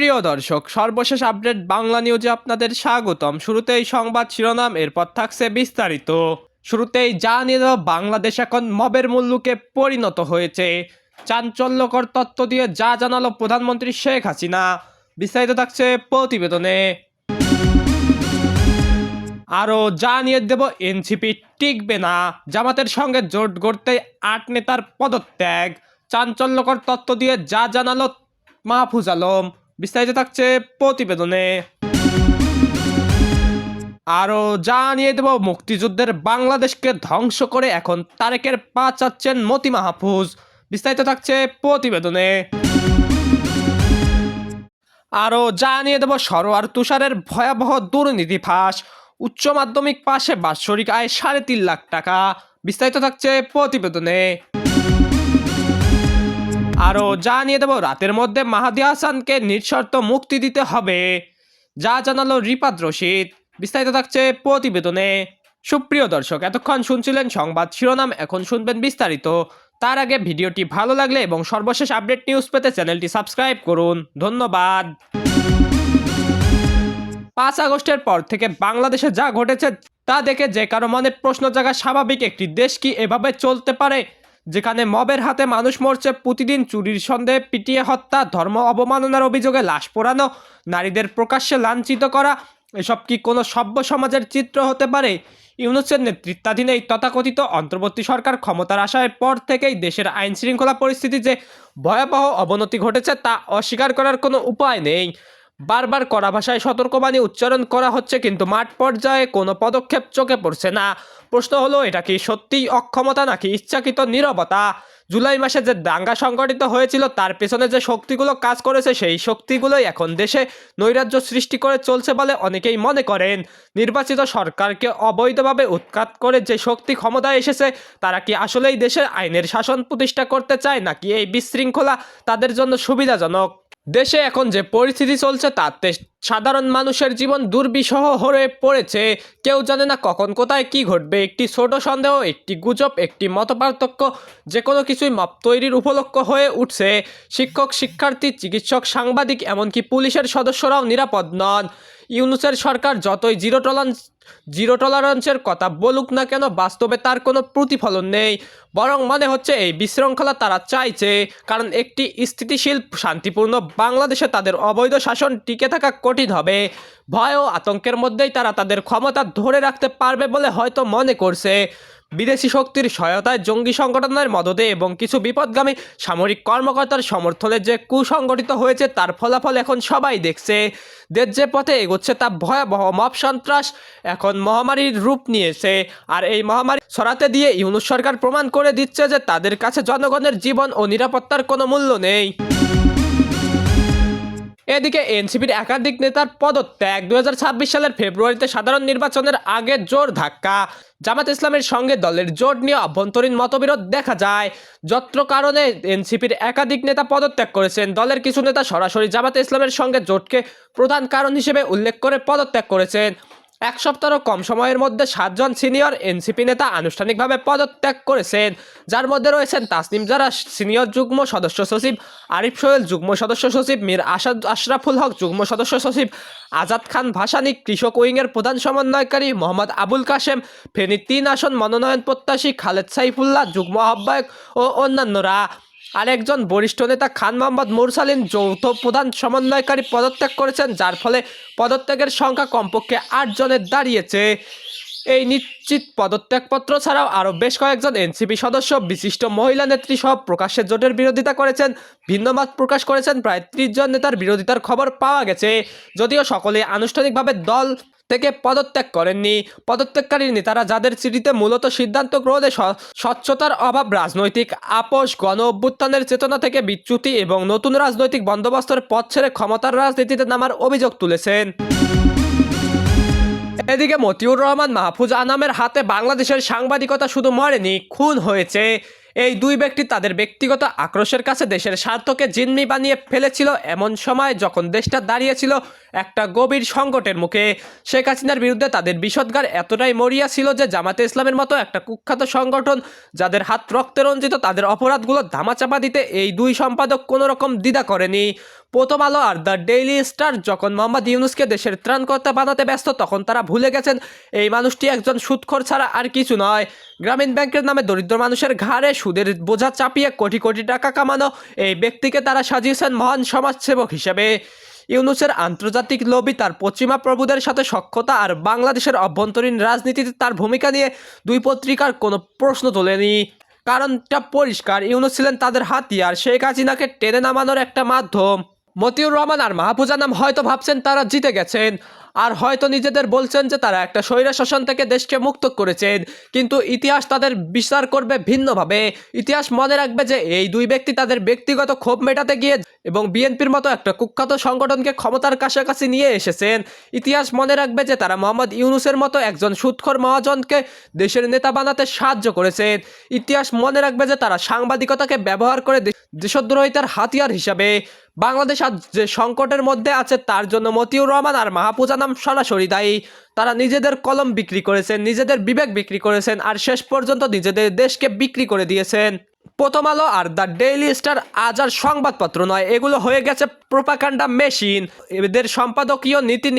সুপ্রিয় দর্শক, সর্বশেষ আপডেট বাংলা নিউজে আপনাদের স্বাগতম। শুরুতেই সংবাদ শিরোনাম, এরপর থাকছে বিস্তারিত। শুরুতেই জানিয়ে দেব, বাংলাদেশ এখন মবের মুল্লুকে পরিণত হয়েছে। চাঞ্চল্যকর তথ্য দিয়ে যা জানালো প্রধানমন্ত্রী শেখ হাসিনা। বিস্তারিত থাকছে প্রতিবেদনে। আরও জানিয়ে দেব, এনসিপি টিকবে না, জামাতের সঙ্গে জোট গড়তে ৮ নেতার পদত্যাগ। চাঞ্চল্যকর তথ্য দিয়ে যা জানালো মাহফুজ আলম। বিস্তারিত থাকছে প্রতিবেদনে। আরও জানিয়ে দেব, মুক্তিযুদ্ধের বাংলাদেশকে ধ্বংস করে এখন তারেকের পা চাচ্ছেন মতি মাহফুজ। বিস্তারিত থাকছে প্রতিবেদনে। আরও জানিয়ে দেব, সরোয়ার তুষারের ভয়াবহ দুর্নীতি ফাঁস। উচ্চ মাধ্যমিক পাশে বাৎসরিক আয় ৩.৫ লাখ টাকা। বিস্তারিত থাকছে প্রতিবেদনে। আরও জানিয়ে দেব, রাতের মধ্যে মাহাদি হাসানকে নিঃশর্ত মুক্তি দিতে হবে, যা জানালো রিপাদ রশিদ। বিস্তারিত থাকছে প্রতিবেদনে। সুপ্রিয় দর্শক, এতক্ষণ শুনছিলেন সংবাদ শিরোনাম, এখন শুনবেন বিস্তারিত। তার আগে ভিডিওটি ভালো লাগলে এবং সর্বশেষ আপডেট নিউজ পেতে চ্যানেলটি সাবস্ক্রাইব করুন। ধন্যবাদ। ৫ আগস্টের পর থেকে বাংলাদেশে যা ঘটেছে তা দেখে যে কারো মনে প্রশ্ন জাগা স্বাভাবিক। একটি দেশ কি এভাবে চলতে পারে, যেখানে মবের হাতে মানুষ মরছে প্রতিদিন, চুরির সন্দেহে পিটিয়ে হত্যা, ধর্ম অবমাননার অভিযোগে লাশ পোড়ানো, নারীদের প্রকাশ্যে লাঞ্ছিত করা, এসব কি কোনো সভ্য সমাজের চিত্র হতে পারে? ইউনূসের নেতৃত্বাধীন এই তথাকথিত অন্তর্বর্তী সরকার ক্ষমতার আসার পর থেকেই দেশের আইন শৃঙ্খলা পরিস্থিতি যে ভয়াবহ অবনতি ঘটেছে তা অস্বীকার করার কোনো উপায় নেই। বারবার কড়া ভাষায় সতর্কবাণী উচ্চারণ করা হচ্ছে, কিন্তু মাঠ পর্যায়ে কোনো পদক্ষেপ চোখে পড়ছে না। প্রশ্ন হলো, এটা কি সত্যিই অক্ষমতা নাকি ইচ্ছাকৃত নীরবতা? জুলাই মাসে যে দাঙ্গা সংগঠিত হয়েছিল তার পেছনে যে শক্তিগুলো কাজ করেছে, সেই শক্তিগুলোই এখন দেশে নৈরাজ্য সৃষ্টি করে চলছে বলে অনেকেই মনে করেন। নির্বাচিত সরকারকে অবৈধভাবে উৎখাত করে যে শক্তি ক্ষমতায় এসেছে, তারা কি আসলেই দেশের আইনের শাসন প্রতিষ্ঠা করতে চায়, নাকি এই বিশৃঙ্খলা তাদের জন্য সুবিধাজনক? দেশে এখন যে পরিস্থিতি চলছে তাতে সাধারণ মানুষের জীবন দুর্বিষহ হয়ে পড়েছে। কেউ জানে না কখন কোথায় কি ঘটবে। একটি ছোট সন্দেহ, একটি গুজব, একটি মতপার্থক্য, যে কোনো কিছুই মব তৈরির উপলক্ষ হয়ে উঠছে। শিক্ষক, শিক্ষার্থী, চিকিৎসক, সাংবাদিক, এমনকি পুলিশের সদস্যরাও নিরাপদ নন। ইউনূসের সরকার যতই জিরো টলারেন্সের কথা বলুক না কেন, বাস্তবে তার কোনো প্রতিফলন নেই। বরং মনে হচ্ছে এই বিশৃঙ্খলা তারা চাইছে, কারণ একটি স্থিতিশীল শান্তিপূর্ণ বাংলাদেশে তাদের অবৈধ শাসন টিকে থাকা কঠিন হবে। ভয় ও আতঙ্কের মধ্যেই তারা তাদের ক্ষমতা ধরে রাখতে পারবে বলে হয়তো মনে করছে। বিদেশি শক্তির সহায়তায়, জঙ্গি সংগঠনের মদদে এবং কিছু বিপদগামী সামরিক কর্মকর্তার সমর্থনে যে কুসংগঠিত হয়েছে তার ফলাফল এখন সবাই দেখছে। দেশ যে পথে এগোচ্ছে তা ভয়াবহ। মব সন্ত্রাস এখন মহামারীর রূপ নিয়েছে, আর এই মহামারী ছড়াতে দিয়ে ইউনূস সরকার প্রমাণ করে দিচ্ছে যে তাদের কাছে জনগণের জীবন ও নিরাপত্তার কোনো মূল্য নেই। এদিকে এনসিপির একাধিক নেতার পদত্যাগ। 2026 সালের ফেব্রুয়ারিতে সাধারণ নির্বাচনের আগে জোর ধাক্কা। জামাত ইসলামের সঙ্গে দলের জোট নিয়ে অভ্যন্তরীণ মতবিরোধ দেখা যায়, যত্র কারণে এনসিপির একাধিক নেতা পদত্যাগ করেছেন। দলের কিছু নেতা সরাসরি জামাত ইসলামের সঙ্গে জোটকে প্রধান কারণ হিসেবে উল্লেখ করে পদত্যাগ করেছেন। এক সপ্তাহেরও কম সময়ের মধ্যে 7 জন সিনিয়র এনসিপি নেতা আনুষ্ঠানিকভাবে পদত্যাগ করেছেন, যার মধ্যে রয়েছেন তাসনিম জারা সিনিয়র যুগ্ম সদস্য সচিব, আরিফ সোহেল যুগ্ম সদস্য সচিব, মীর আশরাফুল হক যুগ্ম সদস্য সচিব, আজাদ খান ভাসানী কৃষক উইংয়ের প্রধান সমন্বয়কারী, মোহাম্মদ আবুল কাশেম ফেনী 3 আসন মনোনয়ন প্রত্যাশী, খালেদ সাইফুল্লাহ যুগ্ম আহ্বায়ক ও অন্যান্যরা। আরেকজন বরিষ্ঠ নেতা খান মোহাম্মদ মুরসালিন যৌথ প্রধান সমন্বয়কারী পদত্যাগ করেছেন, যার ফলে পদত্যাগের সংখ্যা কমপক্ষে 8 জনের দাঁড়িয়েছে। এই নিশ্চিত পদত্যাগপত্র ছাড়াও আরও বেশ কয়েকজন এনসিপি সদস্য, বিশিষ্ট মহিলা নেত্রী সহ প্রকাশ্যে জোটের বিরোধিতা করেছেন। ভিন্নমত প্রকাশ করেছেন প্রায় 30 জন নেতার বিরোধিতার খবর পাওয়া গেছে, যদিও সকলেই আনুষ্ঠানিকভাবে দল থেকে পদত্যাগ করেননি। পদত্যাগকারী নেতারা, যাদের চিঠিতে মূলত সিদ্ধান্ত গ্রহণে স্বচ্ছতার অভাব, রাজনৈতিক আপোষ, গণ অভ্যুত্থানের চেতনা থেকে বিচ্যুতি এবং নতুন রাজনৈতিক বন্দোবস্তের পথ ছেড়ে ক্ষমতার রাজনীতিতে নামার অভিযোগ তুলেছেন। এদিকে মতিউর রহমান, মাহফুজ আনামের হাতে বাংলাদেশের সাংবাদিকতা শুধু মরেনি, খুন হয়েছে। এই দুই ব্যক্তি তাদের ব্যক্তিগত আক্রোশের কাছে দেশের স্বার্থকে জিম্মি বানিয়ে ফেলেছিল, এমন সময় যখন দেশটা দাঁড়িয়েছিল একটা গভীর সংকটের মুখে। শেখ হাসিনার বিরুদ্ধে তাদের বিষোদ্গার এতটাই মরিয়া ছিল যে জামাতে ইসলামের মতো একটা কুখ্যাত সংগঠন, যাদের হাত রক্তে রঞ্জিত, তাদের অপরাধগুলো ধামাচাপা দিতে এই দুই সম্পাদক কোনো রকম দ্বিধা করেনি। প্রথম আলো আর দ্য ডেইলি স্টার যখন মোহাম্মদ ইউনূসকে দেশের ত্রাণকর্তা বানাতে ব্যস্ত, তখন তারা ভুলে গেছেন এই মানুষটি একজন সুদখোর ছাড়া আর কিছু নয়। গ্রামীণ ব্যাংকের নামে দরিদ্র মানুষের ঘাড়ে সুদের বোঝা চাপিয়ে কোটি কোটি টাকা কামানো এই ব্যক্তিকে তারা সাজিয়েছেন মহান সমাজসেবক হিসেবে। ইউনূসের আন্তর্জাতিক লবি, তার পশ্চিমা প্রভুদের সাথে সখ্যতা আর বাংলাদেশের অভ্যন্তরীণ রাজনীতিতে তার ভূমিকা নিয়ে দুই পত্রিকার কোনো প্রশ্ন তোলেনি। কারণটা পরিষ্কার, ইউনূস ছিলেন তাদের হাতিয়ার, শেখ হাসিনাকে টেনে নামানোর একটা মাধ্যম। মতিউর রহমান আর মাহফুজা নাম হয়তো ভাবছেন তারা জিতে গেছেন, আর হয়তো নিজেদের বলছেন যে তারা একটা স্বৈর শাসন থেকে দেশকে মুক্ত করেছেন, কিন্তু ইতিহাস তাদের বিচার করবে ভিন্নভাবে। ইতিহাস মনে রাখবে যে এই দুই ব্যক্তি তাদের ব্যক্তিগত ক্ষোভ মেটাতে গিয়ে এবং বিএনপির মতো একটা কুখ্যাত সংগঠনকে ক্ষমতার কাছাকাছি নিয়ে এসেছেন। ইতিহাস মনে রাখবে যে তারা মোহাম্মদ ইউনূসের মতো একজন সুদখোর মহাজনকে দেশের নেতা বানাতে সাহায্য করেছেন। ইতিহাস মনে রাখবে যে তারা সাংবাদিকতাকে ব্যবহার করে দেশদ্রোহিতার হাতিয়ার হিসাবে। বাংলাদেশ আজ যে সংকটের মধ্যে আছে তার জন্য মতিউর রহমান আর মাহফুজা নাম সরাসরি দায়ী। তারা নিজেদের কলম বিক্রি করেছেন, নিজেদের বিবেক বিক্রি করেছেন, আর শেষ পর্যন্ত নিজেদের দেশকে বিক্রি করে দিয়েছেন। প্রথম আলো আর দ্য ডেইলি স্টার আজ আর সংবাদপত্র নয়, এগুলো হয়ে গেছে প্রোপাগান্ডা মেশিন। এদের সম্পাদকীয় নীতি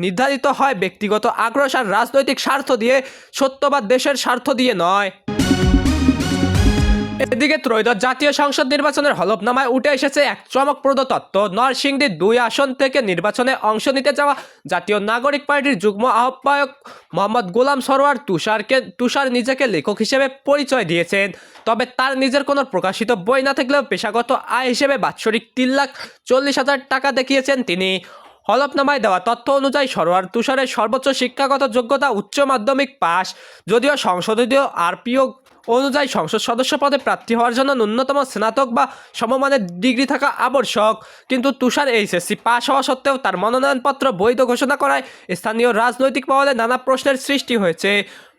নির্ধারিত হয় ব্যক্তিগত আক্রোশ আর রাজনৈতিক স্বার্থ দিয়ে, সত্য বা দেশের স্বার্থ দিয়ে নয়। এদিকে ত্রয়োদশ জাতীয় সংসদ নির্বাচনের হলফনামায় উঠে এসেছে এক চমকপ্রদ তথ্য। নরসিংদী 2 আসন থেকে নির্বাচনে অংশ নিতে যাওয়া জাতীয় নাগরিক পার্টির যুগ্ম আহ্বায়ক মোহাম্মদ গোলাম সরোয়ার তুষার নিজেকে লেখক হিসেবে পরিচয় দিয়েছেন। তবে তার নিজের কোনো প্রকাশিত বই না থাকলেও পেশাগত আয় হিসেবে বাৎসরিক 3,40,000 টাকা দেখিয়েছেন তিনি। হলফনামায় দেওয়া তথ্য অনুযায়ী সরোয়ার তুষারের সর্বোচ্চ শিক্ষাগত যোগ্যতা উচ্চ মাধ্যমিক পাস। যদিও সংসদীয় আরপিও অনুযায়ী সংসদ সদস্য পদে প্রার্থী হওয়ার জন্য ন্যূনতম স্নাতক বা সমমানের ডিগ্রি থাকা আবশ্যক, কিন্তু তুষার এইচএসসি পাস হওয়া সত্ত্বেও তার মনোনয়নপত্র বৈধ ঘোষণা করায় স্থানীয় রাজনৈতিক মহলে নানা প্রশ্নের সৃষ্টি হয়েছে।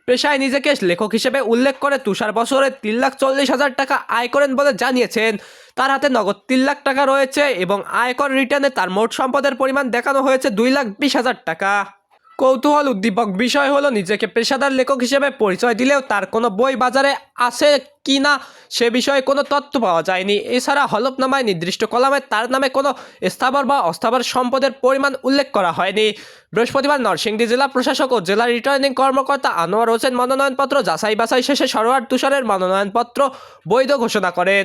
পেশায় নিজেকে লেখক হিসেবে উল্লেখ করে তুষার বছরে 3,40,000 টাকা আয় করেন বলে জানিয়েছেন। তার হাতে নগদ 3 লাখ টাকা রয়েছে এবং আয়কর রিটার্নে তার মোট সম্পদের পরিমাণ দেখানো হয়েছে 2,20,000 টাকা। কৌতূহল উদ্দীপক বিষয় হলো, নিজেকে পেশাদার লেখক হিসেবে পরিচয় দিলেও তার কোনো বই বাজারে আছে কি না সে বিষয়ে কোনো তথ্য পাওয়া যায়নি। এছাড়া হলফনামায় নির্দিষ্ট কলামে তার নামে কোনো স্থাবর বা অস্থাবর সম্পদের পরিমাণ উল্লেখ করা হয়নি। বৃহস্পতিবার নরসিংদী জেলা প্রশাসক ও জেলা রিটার্নিং কর্মকর্তা আনোয়ার হোসেন মনোনয়নপত্র যাচাই বাছাই শেষে সরোয়ার তুষারের মনোনয়নপত্র বৈধ ঘোষণা করেন।